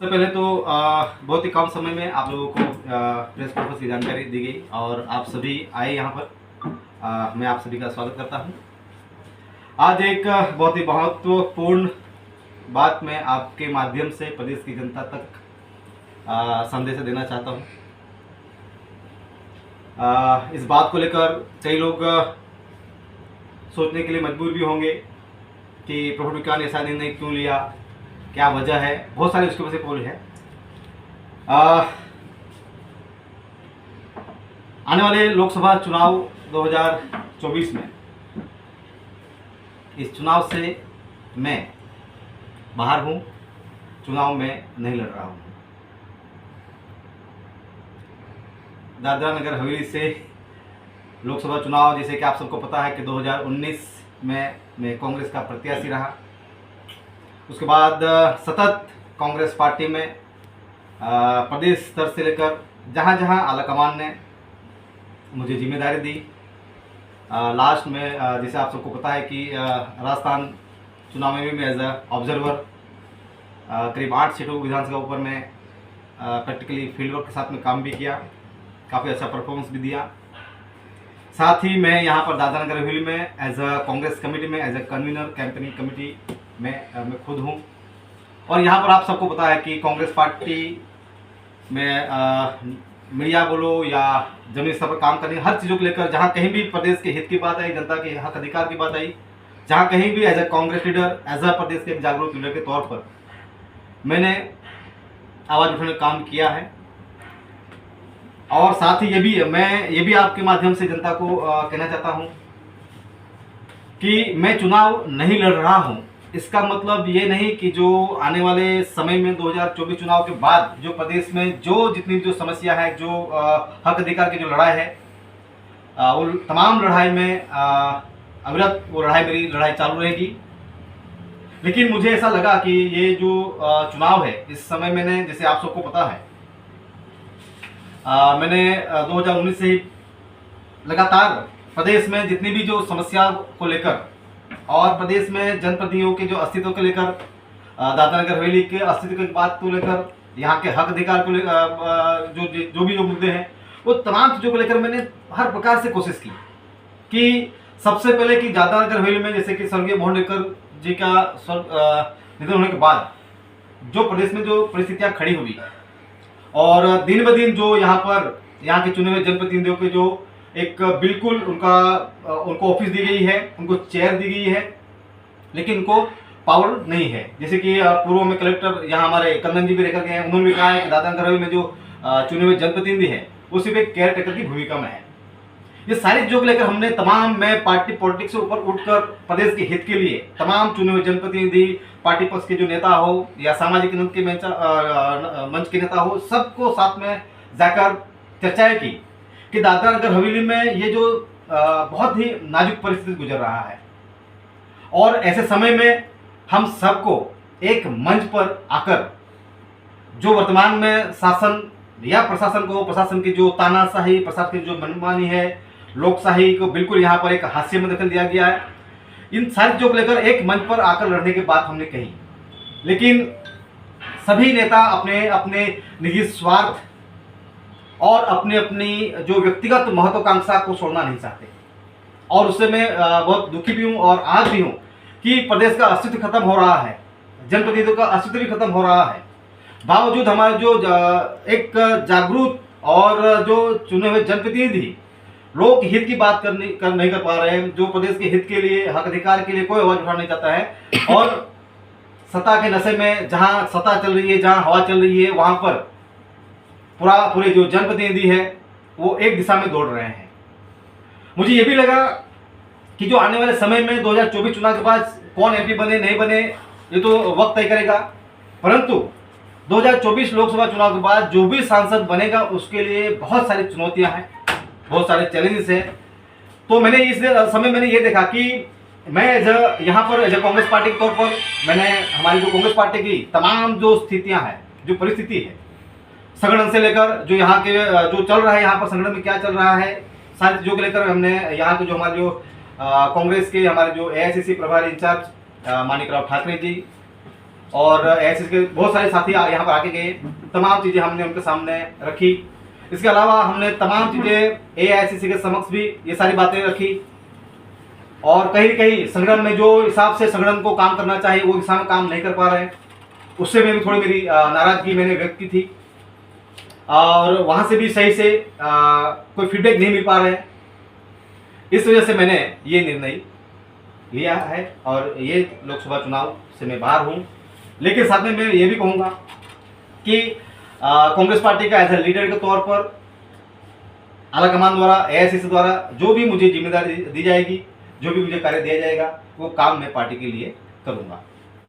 सबसे पहले तो बहुत ही कम समय में आप लोगों को प्रेस कॉन्फ्रेंस की जानकारी दी गई और आप सभी आए यहाँ पर। मैं आप सभी का स्वागत करता हूँ। आज एक बहुत ही महत्वपूर्ण बात मैं आपके माध्यम से प्रदेश की जनता तक संदेश देना चाहता हूँ। इस बात को लेकर कई लोग सोचने के लिए मजबूर भी होंगे कि प्रभु विज्ञान ने ऐसा निर्णय क्यों लिया, क्या वजह है। बहुत सारे उसके वजह से पोल है। आने वाले लोकसभा चुनाव 2024 में इस चुनाव से मैं बाहर हूं, चुनाव में नहीं लड़ रहा हूं। दादरा नगर हवेली से लोकसभा चुनाव, जैसे कि आप सबको पता है कि 2019 में मैं कांग्रेस का प्रत्याशी रहा। उसके बाद सतत कांग्रेस पार्टी में प्रदेश स्तर से लेकर जहां जहां आलाकमान ने मुझे जिम्मेदारी दी। लास्ट में जैसे आप सबको पता है कि राजस्थान चुनाव में भी मैं एज ऑब्जर्वर करीब 8 सीटों विधानसभा ऊपर मैं प्रैक्टिकली फील्ड वर्क के साथ में काम भी किया, काफ़ी अच्छा परफॉर्मेंस भी दिया। साथ ही मैं यहाँ पर दादरा नगर हवेली में एज अ कांग्रेस कमेटी में as a convener campaigning committee मैं खुद हूँ। और यहाँ पर आप सबको पता है कि कांग्रेस पार्टी में मीडिया बोलो या जमीन स्तर पर काम करने, हर चीज़ों को लेकर जहाँ कहीं भी प्रदेश के हित की बात आई, जनता के हक अधिकार की बात आई, जहाँ कहीं भी as a Congress leader, as a प्रदेश के एक जागरूक लीडर के तौर पर मैंने आवाज़ उठाने का काम किया है। और साथ ही मैं ये भी आपके माध्यम से जनता को कहना चाहता हूँ कि मैं चुनाव नहीं लड़ रहा हूँ। इसका मतलब ये नहीं कि जो आने वाले समय में 2024 चुनाव के बाद जो प्रदेश में जो जितनी भी जो समस्या है, जो हक अधिकार की जो लड़ाई है, वो तमाम लड़ाई में अविरत वो मेरी लड़ाई चालू रहेगी। लेकिन मुझे ऐसा लगा कि ये जो चुनाव है, इस समय मैंने, जैसे आप सबको पता है, मैंने 2019 से ही लगातार प्रदेश में जितनी भी जो समस्या को लेकर और प्रदेश में जनप्रतिनिधियों के जो अस्तित्व को लेकर, दादरा नगर हवेली के अस्तित्व की बात को लेकर, यहाँ के हक अधिकार को लेकर जो मुद्दे हैं, वो तमाम चीज़ों को लेकर मैंने हर प्रकार से कोशिश की कि सबसे पहले कि दादरा नगर हवेली में, जैसे कि स्वर्गीय भोंडेकर जी का निधन होने के बाद जो प्रदेश में जो परिस्थितियाँ खड़ी हुई और दिन ब दिन जो यहाँ के चुने हुए जनप्रतिनिधियों के जो एक बिल्कुल उनको ऑफिस दी गई है, उनको चेयर दी गई है, लेकिन उनको पावर नहीं है। जैसे कि पूर्व में कलेक्टर यहाँ हमारे कंदन जी भी रखे गए हैं, उन्होंने भी कहा है कि दादरा नगर हवेली में जो चुने हुए जनप्रतिनिधि है वो सिर्फ एक केयर टेकर की भूमिका में है। ये सारी चीज़ों को लेकर हमने मैं पार्टी पॉलिटिक्स से ऊपर उठकर प्रदेश के हित के लिए तमाम चुने हुए जनप्रतिनिधि, पार्टी पक्ष के जो नेता हो या सामाजिक के मंच के नेता हो, सबको साथ में जाकर चर्चाएं की कि दादरा नगर हवेली में ये जो बहुत ही नाजुक परिस्थिति गुजर रहा है और ऐसे समय में हम सबको एक मंच पर आकर जो वर्तमान में शासन या प्रशासन की जो तानाशाही, प्रशासन की जो मनमानी है, लोकशाही को बिल्कुल यहाँ पर एक हाशिए में दखल दिया गया है, इन सारी चीज़ों को लेकर एक मंच पर आकर लड़ने की बात हमने कही। लेकिन सभी नेता अपने अपने निजी स्वार्थ और अपनी जो व्यक्तिगत महत्वाकांक्षा को छोड़ना नहीं चाहते। और उससे मैं बहुत दुखी भी हूँ और आज भी हूँ कि प्रदेश का अस्तित्व खत्म हो रहा है, जनप्रतिनिधियों का अस्तित्व भी खत्म हो रहा है। बावजूद हमारे जो एक जागरूक और जो चुने हुए जनप्रतिनिधि लोक हित की बात नहीं कर पा रहे हैं, जो प्रदेश के हित के लिए, हक अधिकार के लिए कोई आवाज उठाना नहीं चाहता है और सत्ता के नशे में जहाँ सत्ता चल रही है, जहाँ हवा चल रही है, वहाँ पर पूरे जो जनप्रतिनिधि है वो एक दिशा में दौड़ रहे हैं। मुझे ये भी लगा कि जो आने वाले समय में 2024 चुनाव के बाद कौन एमपी बने नहीं बने ये तो वक्त तय करेगा, परंतु 2024 लोकसभा चुनाव के बाद जो भी सांसद बनेगा उसके लिए बहुत सारी चुनौतियां हैं, बहुत सारे चैलेंजेस हैं। तो मैंने इस समय मैंने ये देखा कि मैं यहाँ पर एज कांग्रेस पार्टी के तौर पर मैंने हमारी जो कांग्रेस पार्टी की तमाम जो स्थितियाँ हैं, जो परिस्थिति है, संगठन से लेकर जो यहाँ के जो चल रहा है, यहाँ पर संगठन में क्या चल रहा है, सारी चीज़ों को लेकर हमने यहाँ के जो हमारे जो कांग्रेस के हमारे जो एआईसीसी प्रभारी इंचार्ज मानिक राव ठाकरे जी और ऐसे के बहुत सारे साथी यहाँ पर आके गए, तमाम चीज़ें हमने उनके सामने रखी। इसके अलावा हमने तमाम चीज़ें AICC के समक्ष भी ये सारी बातें रखी, और कहीं कहीं संगठन में जो हिसाब से संगठन को काम करना चाहिए वो हिसाब में काम नहीं कर पा रहे हैं, उससे मैं भी थोड़ी मेरी नाराज़गी मैंने व्यक्त की थी, और वहाँ से भी सही से कोई फीडबैक नहीं मिल पा रहे हैं। इस वजह से मैंने ये निर्णय लिया है और ये लोकसभा चुनाव से मैं बाहर हूँ। लेकिन साथ में मैं ये भी कहूँगा कि कांग्रेस पार्टी का एज ए लीडर के तौर पर आलाकमान द्वारा, AICC द्वारा जो भी मुझे जिम्मेदारी दी जाएगी, जो भी मुझे कार्य दिया जाएगा, वो काम मैं पार्टी के लिए करूँगा।